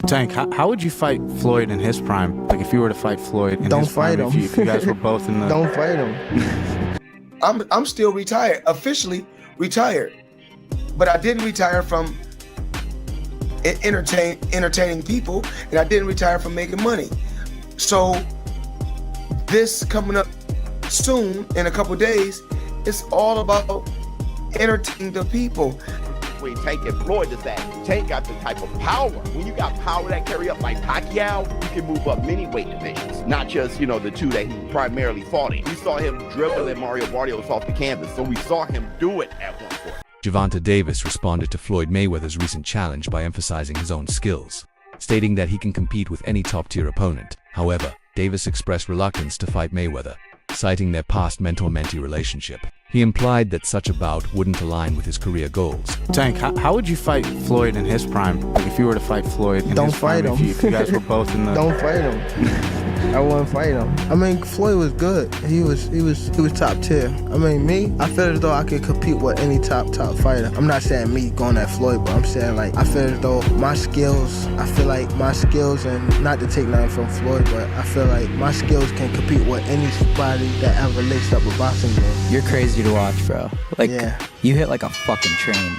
Tank, how would you fight Floyd in his prime? Like if you were to fight Floyd in Don't his prime, fight him. if you guys were both in the... Don't fight him. I'm still retired, officially retired, but I didn't retire from entertaining people, and I didn't retire from making money. So this coming up soon in a couple days, it's all about entertaining the people. When Tank and Floyd is that Tank got the type of power. When you got power that carry up like Pacquiao, you can move up many weight divisions, not just, the two that he primarily fought in. We saw him dribbling Mario Barrios off the canvas, so we saw him do it at one point. Gervonta Davis responded to Floyd Mayweather's recent challenge by emphasizing his own skills, stating that he can compete with any top-tier opponent. However, Davis expressed reluctance to fight Mayweather, citing their past mentor-mentee relationship. He implied that such a bout wouldn't align with his career goals. Tank, how would you fight Floyd in his prime? Like if you were to fight Floyd in Don't his prime, fight him. if you guys were both in the... Don't fight him. I wouldn't fight him. I mean, Floyd was good. He was top tier. I mean, me, I feel as though I could compete with any top fighter. I'm not saying me going at Floyd, but I'm saying like I feel as though my skills, and not to take nothing from Floyd, but I feel like my skills can compete with anybody that ever laced up a boxing game. You're crazy to watch, bro. Like, yeah. You hit like a fucking train.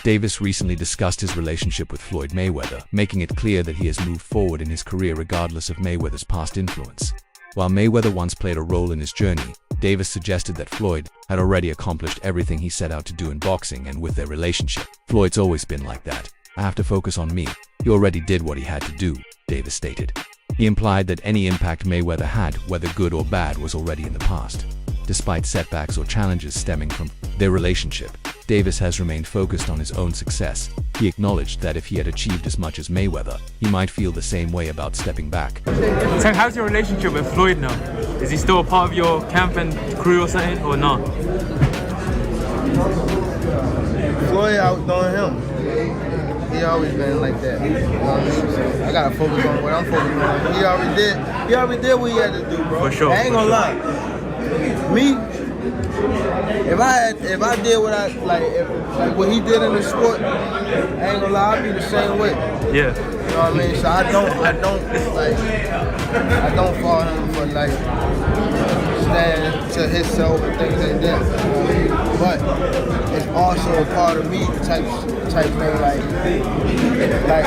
Davis recently discussed his relationship with Floyd Mayweather, making it clear that he has moved forward in his career regardless of Mayweather's past influence. While Mayweather once played a role in his journey, Davis suggested that Floyd had already accomplished everything he set out to do in boxing and with their relationship. Floyd's always been like that. I have to focus on me. He already did what he had to do, Davis stated. He implied that any impact Mayweather had, whether good or bad, was already in the past. Despite setbacks or challenges stemming from their relationship, Davis has remained focused on his own success. He acknowledged that if he had achieved as much as Mayweather, he might feel the same way about stepping back. So how's your relationship with Floyd now? Is he still a part of your camp and crew or something, or not? Floyd outdoing him. He always been like that. So I gotta focus on what I'm focusing on. He already did what he had to do, bro. For sure. I ain't gonna lie. Me, if I did what I like what he did in the sport, I ain't gonna lie, I'd be the same way. Yeah. You know what I mean? So I don't follow him for like stand to himself and things like that. You know what I mean? But it's also a part of me type thing, like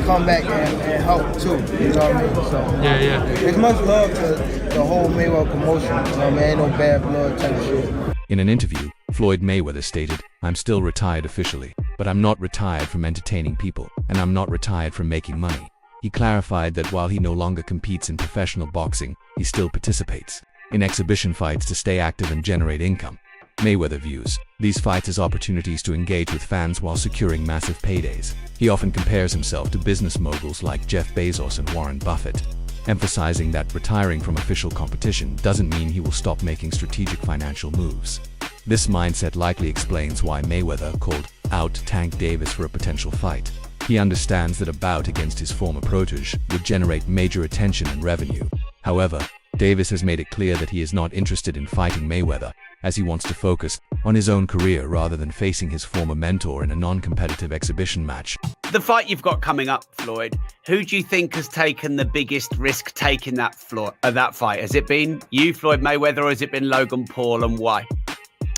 come back and help too. You know what I mean? So Yeah. it's much love to the whole Mayweather promotion. You know what I mean? Ain't no bad blood type shit. In an interview, Floyd Mayweather stated, "I'm still retired officially, but I'm not retired from entertaining people, and I'm not retired from making money." He clarified that while he no longer competes in professional boxing, he still participates in exhibition fights to stay active and generate income. Mayweather views these fights as opportunities to engage with fans while securing massive paydays. He often compares himself to business moguls like Jeff Bezos and Warren Buffett, emphasizing that retiring from official competition doesn't mean he will stop making strategic financial moves. This mindset likely explains why Mayweather called out Tank Davis for a potential fight. He understands that a bout against his former protege would generate major attention and revenue. However, Davis has made it clear that he is not interested in fighting Mayweather, as he wants to focus on his own career rather than facing his former mentor in a non-competitive exhibition match. The fight you've got coming up, Floyd, who do you think has taken the biggest risk taking that fight? Has it been you, Floyd Mayweather, or has it been Logan Paul, and why?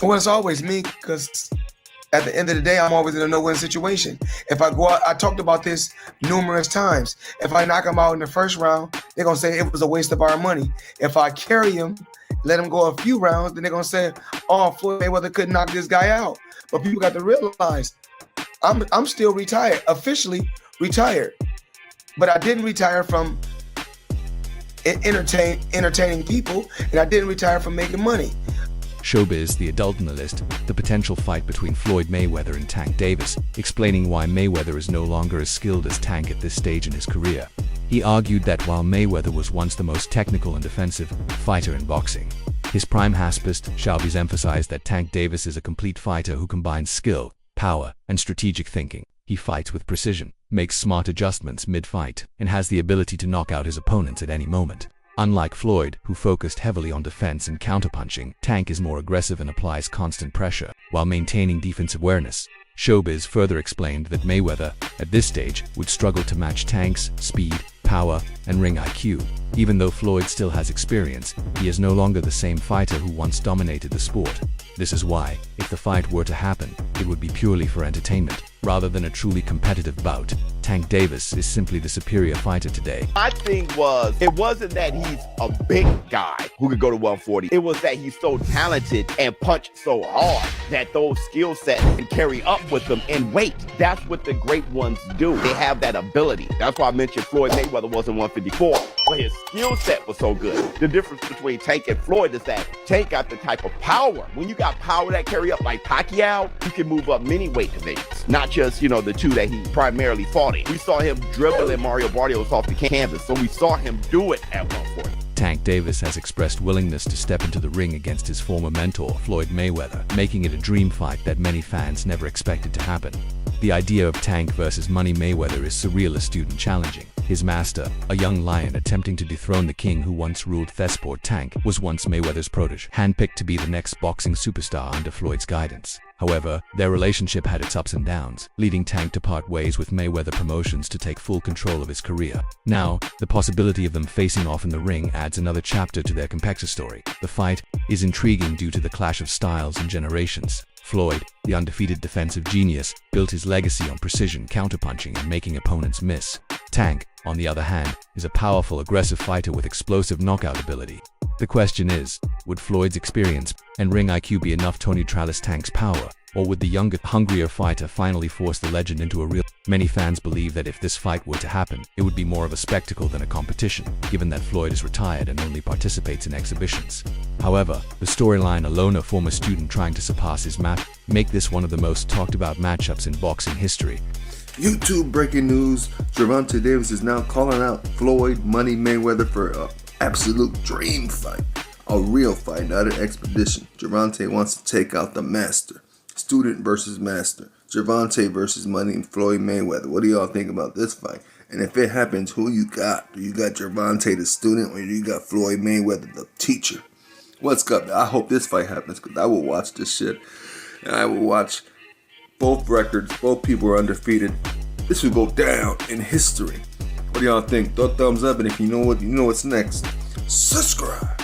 Well, it's always me, because at the end of the day, I'm always in a no-win situation. If I go out, I talked about this numerous times. If I knock him out in the first round, they're going to say it was a waste of our money. If I carry him, let him go a few rounds, then they're going to say, oh, Floyd Mayweather couldn't knock this guy out. But people got to realize, I'm still retired, officially retired. But I didn't retire from entertaining people, and I didn't retire from making money. Showbiz, the adult analyst, the potential fight between Floyd Mayweather and Tank Davis, explaining why Mayweather is no longer as skilled as Tank at this stage in his career. He argued that while Mayweather was once the most technical and defensive fighter in boxing, his prime haspist Showbiz emphasized that Tank Davis is a complete fighter who combines skill, power, and strategic thinking. He fights with precision, makes smart adjustments mid-fight, and has the ability to knock out his opponents at any moment. Unlike Floyd, who focused heavily on defense and counterpunching, Tank is more aggressive and applies constant pressure, while maintaining defensive awareness. Showbiz further explained that Mayweather, at this stage, would struggle to match Tank's speed, power, and ring IQ. Even though Floyd still has experience, he is no longer the same fighter who once dominated the sport. This is why, if the fight were to happen, it would be purely for entertainment, rather than a truly competitive bout. Tank Davis is simply the superior fighter today. My thing was, it wasn't that he's a big guy who could go to 140. It was that he's so talented and punched so hard that those skill sets can carry up with them in weight. That's what the great ones do. They have that ability. That's why I mentioned Floyd Mayweather wasn't 154, but his skill set was so good. The difference between Tank and Floyd is that Tank got the type of power. When you got power that carry up like Pacquiao, you can move up many weight divisions, not just, the two that he primarily fought in. We saw him dribbling Mario Barrios off the canvas, so we saw him do it at 140. Tank Davis has expressed willingness to step into the ring against his former mentor, Floyd Mayweather, making it a dream fight that many fans never expected to happen. The idea of Tank versus Money Mayweather is surreal, astute, and challenging. His master, a young lion attempting to dethrone the king who once ruled Thesport, Tank was once Mayweather's protege, handpicked to be the next boxing superstar under Floyd's guidance. However, their relationship had its ups and downs, leading Tank to part ways with Mayweather Promotions to take full control of his career. Now, the possibility of them facing off in the ring adds another chapter to their complex story. The fight is intriguing due to the clash of styles and generations. Floyd, the undefeated defensive genius, built his legacy on precision counterpunching and making opponents miss. Tank, on the other hand, is a powerful, aggressive fighter with explosive knockout ability. The question is, would Floyd's experience and ring IQ be enough to neutralize Tank's power, or would the younger, hungrier fighter finally force the legend into a real? Many fans believe that if this fight were to happen, it would be more of a spectacle than a competition, given that Floyd is retired and only participates in exhibitions. However, the storyline alone, a former student trying to surpass his match, make this one of the most talked about matchups in boxing history. YouTube breaking news, Gervonta Davis is now calling out Floyd Money Mayweather for an absolute dream fight. A real fight, not an expedition. Gervonta wants to take out the master. Student versus master. Gervonta versus Money and Floyd Mayweather. What do y'all think about this fight? And if it happens, who you got? Do you got Gervonta the student, or do you got Floyd Mayweather the teacher? What's up? I hope this fight happens, because I will watch this shit. And I will watch both records. Both people are undefeated. This will go down in history. What do y'all think? Throw a thumbs up, and if you know what's next, subscribe.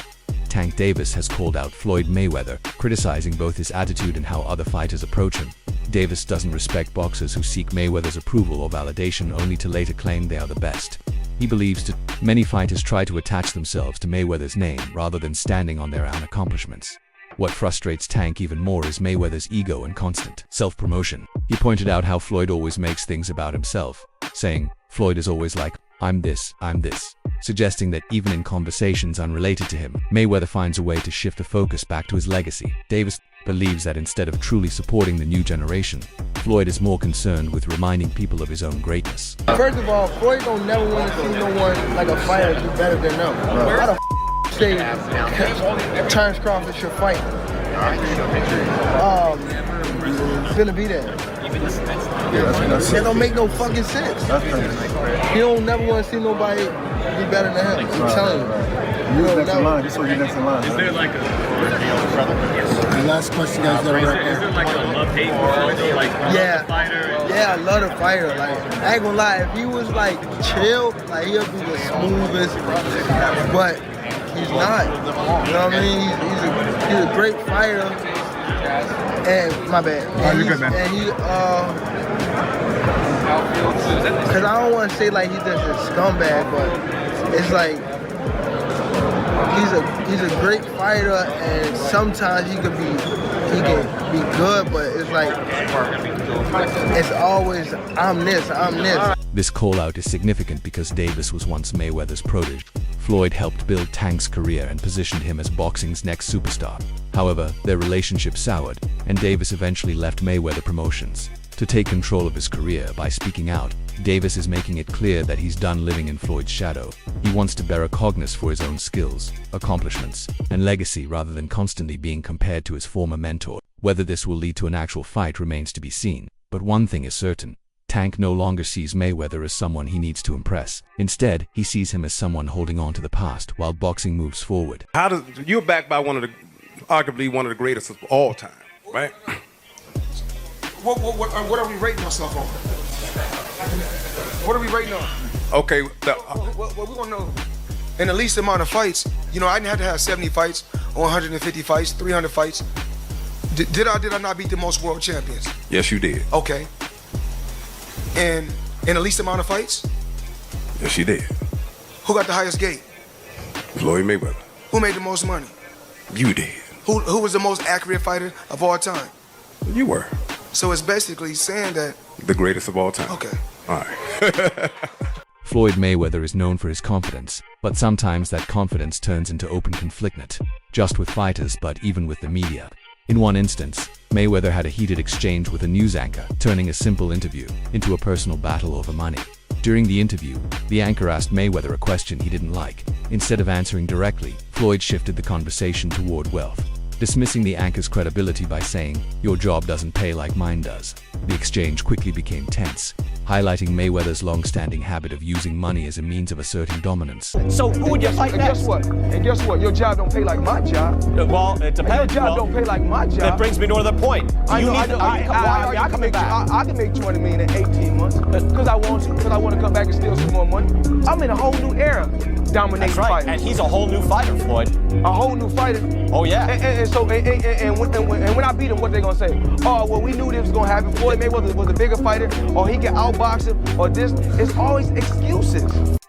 Tank Davis has called out Floyd Mayweather, criticizing both his attitude and how other fighters approach him. Davis doesn't respect boxers who seek Mayweather's approval or validation only to later claim they are the best. He believes that many fighters try to attach themselves to Mayweather's name rather than standing on their own accomplishments. What frustrates Tank even more is Mayweather's ego and constant self-promotion. He pointed out how Floyd always makes things about himself, saying, "Floyd is always like, I'm this," suggesting that even in conversations unrelated to him, Mayweather finds a way to shift the focus back to his legacy. Davis believes that instead of truly supporting the new generation, Floyd is more concerned with reminding people of his own greatness. First of all, Floyd don't never want to see no one like a fighter do better than them. How the say Terrence Crawford should fight? It's gonna be there. It don't make no fucking sense. You don't never want to see nobody be better than him. I'm telling you. You don't never. This is next in line. Is there like a The last question, guys. is there like a love-hate for Floyd though? Like Yeah. the fighter? Yeah, I love the fighter. Like, I ain't gonna lie, if he was like chill, like he'll be the smoothest, but he's not. You know what I mean? He's a great fighter. And my bad. And you're good, man. And he cause I don't want to say like he's just a scumbag, but it's like he's a great fighter, and sometimes he can be good, but it's like it's always I'm this. This call-out is significant because Davis was once Mayweather's protege. Floyd helped build Tank's career and positioned him as boxing's next superstar. However, their relationship soured, and Davis eventually left Mayweather Promotions. To take control of his career by speaking out, Davis is making it clear that he's done living in Floyd's shadow. He wants to bear a cognizance for his own skills, accomplishments, and legacy rather than constantly being compared to his former mentor. Whether this will lead to an actual fight remains to be seen, but one thing is certain. Tank no longer sees Mayweather as someone he needs to impress. Instead, he sees him as someone holding on to the past while boxing moves forward. You're backed by arguably one of the greatest of all time, right? What are we rating ourselves on? What are we rating on? Okay. Well, we want to know. In the least amount of fights, you know, I didn't have to have 70 fights or 150 fights, 300 fights. Did I not beat the most world champions? Yes, you did. Okay. And in the least amount of fights? Yes, you did. Who got the highest gate? Floyd Mayweather. Who made the most money? You did. Who was the most accurate fighter of all time? You were. So it's basically saying that... The greatest of all time. Okay. All right. Floyd Mayweather is known for his confidence, but sometimes that confidence turns into open conflict, not just with fighters but even with the media. In one instance, Mayweather had a heated exchange with a news anchor, turning a simple interview into a personal battle over money. During the interview, the anchor asked Mayweather a question he didn't like. Instead of answering directly, Floyd shifted the conversation toward wealth, dismissing the anchor's credibility by saying, "Your job doesn't pay like mine does." The exchange quickly became tense, highlighting Mayweather's long-standing habit of using money as a means of asserting dominance. So who would you fight next? And guess what? Your job don't pay like my job. Well, it depends. Your job don't pay like my job. That brings me to another point. I can make 20 million in 18 months because I want to come back and steal some more money. I'm in a whole new era, dominating That's right. fighters. And he's a whole new fighter, Floyd. A whole new fighter. Oh yeah. And when I beat him, what they gonna say? Oh, well, we knew this was gonna happen. Floyd Mayweather was a bigger fighter, or he can outbox him, or this. It's always excuses.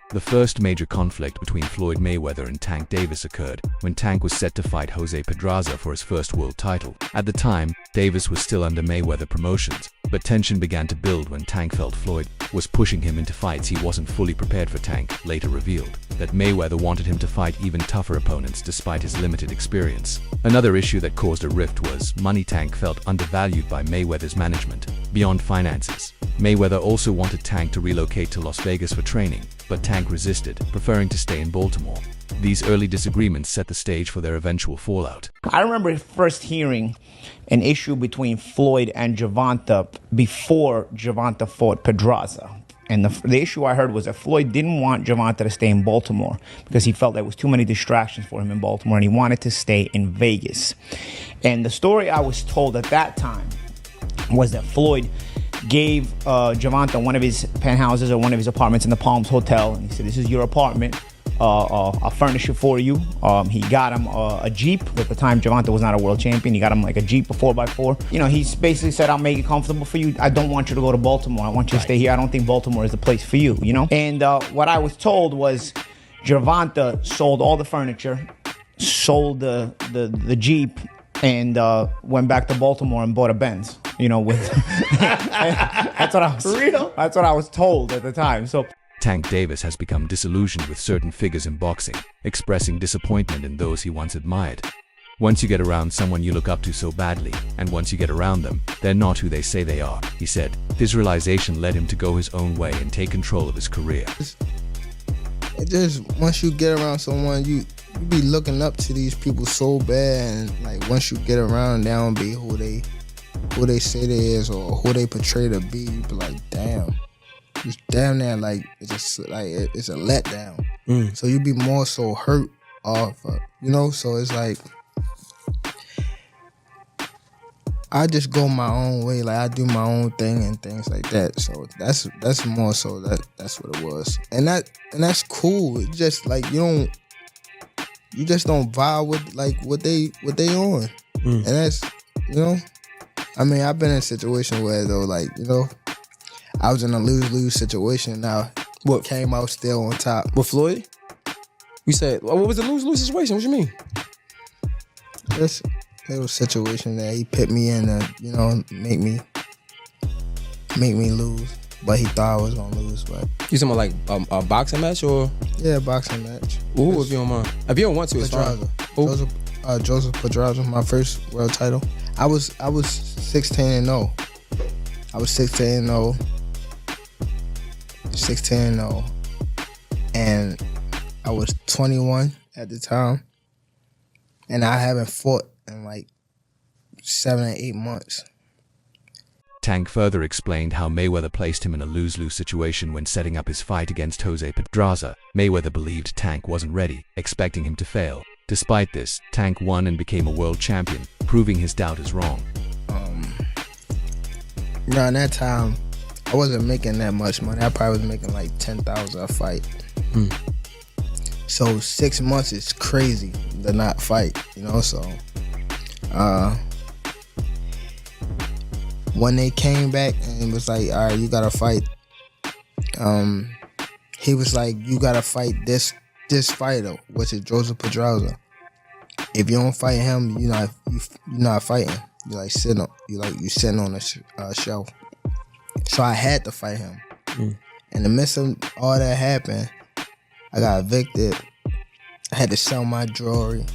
The first major conflict between Floyd Mayweather and Tank Davis occurred when Tank was set to fight Jose Pedraza for his first world title. At the time, Davis was still under Mayweather Promotions, but tension began to build when Tank felt Floyd was pushing him into fights he wasn't fully prepared for. Tank later revealed that Mayweather wanted him to fight even tougher opponents despite his limited experience. Another issue that caused a rift was money. Tank felt undervalued by Mayweather's management. Beyond finances, Mayweather also wanted Tank to relocate to Las Vegas for training, but Tank resisted, preferring to stay in Baltimore. These early disagreements set the stage for their eventual fallout. I remember first hearing an issue between Floyd and Gervonta before Gervonta fought Pedraza. And the issue I heard was that Floyd didn't want Gervonta to stay in Baltimore because he felt there was too many distractions for him in Baltimore and he wanted to stay in Vegas. And the story I was told at that time was that Floyd gave Gervonta one of his penthouses or one of his apartments in the Palms Hotel. And he said, "This is your apartment. I'll furnish it for you." He got him a Jeep. At the time, Gervonta was not a world champion. He got him like a Jeep, a 4x4. You know, he basically said, "I'll make it comfortable for you. I don't want you to go to Baltimore. I want you to stay here. I don't think Baltimore is the place for you," you know? And what I was told was Gervonta sold all the furniture, sold the Jeep, and went back to Baltimore and bought a Benz. You know, with that's what I was. Real? That's what I was told at the time. So Tank Davis has become disillusioned with certain figures in boxing, expressing disappointment in those he once admired. "Once you get around someone you look up to so badly, and once you get around them, they're not who they say they are," he said. This realization led him to go his own way and take control of his career. It just, once you get around someone, you be looking up to these people so bad, and like once you get around, they don't be who they say they is or who they portray to be. You be like, damn. It's damn near like it's a letdown. So you be more so hurt off, you know. So it's like I just go my own way, like I do my own thing and things like that. So that's more so that's what it was, and that's cool. It's just like you just don't vibe with like what they on, and that's, you know. I mean, I've been in a situation where though, like, you know, I was in a lose-lose situation. Now, what came out still on top. With Floyd? You said, what was the lose-lose situation? What you mean? This little situation that he put me in to, you know, make me lose. But he thought I was gonna lose. But you talking about like a boxing match or? Yeah, a boxing match. Ooh, if you don't mind. If you don't want to, it's fine. Joseph Pedraza, my first world title. I was 16-0. I was 16-0. 16-0. And I was 21 at the time. And I haven't fought in like 7 or 8 months. Tank further explained how Mayweather placed him in a lose-lose situation when setting up his fight against Jose Pedraza. Mayweather believed Tank wasn't ready, expecting him to fail. Despite this, Tank won and became a world champion, proving his doubt is wrong. Around that time, I wasn't making that much money. I probably was making like $10,000 a fight. So 6 months is crazy to not fight, you know. So when they came back and was like, all right, you gotta fight. He was like, you gotta fight this fighter, which is Joseph Pedraza. If you don't fight him, you're not fighting. You sitting on a shelf. So I had to fight him. In the midst of all that happened, I got evicted. I had to sell my jewelry.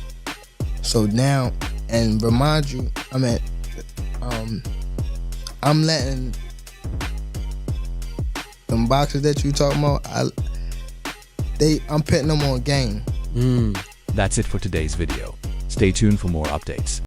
So now, and remind you, I'm letting them boxers that you talking about, I'm putting them on game. That's it for today's video. Stay tuned for more updates.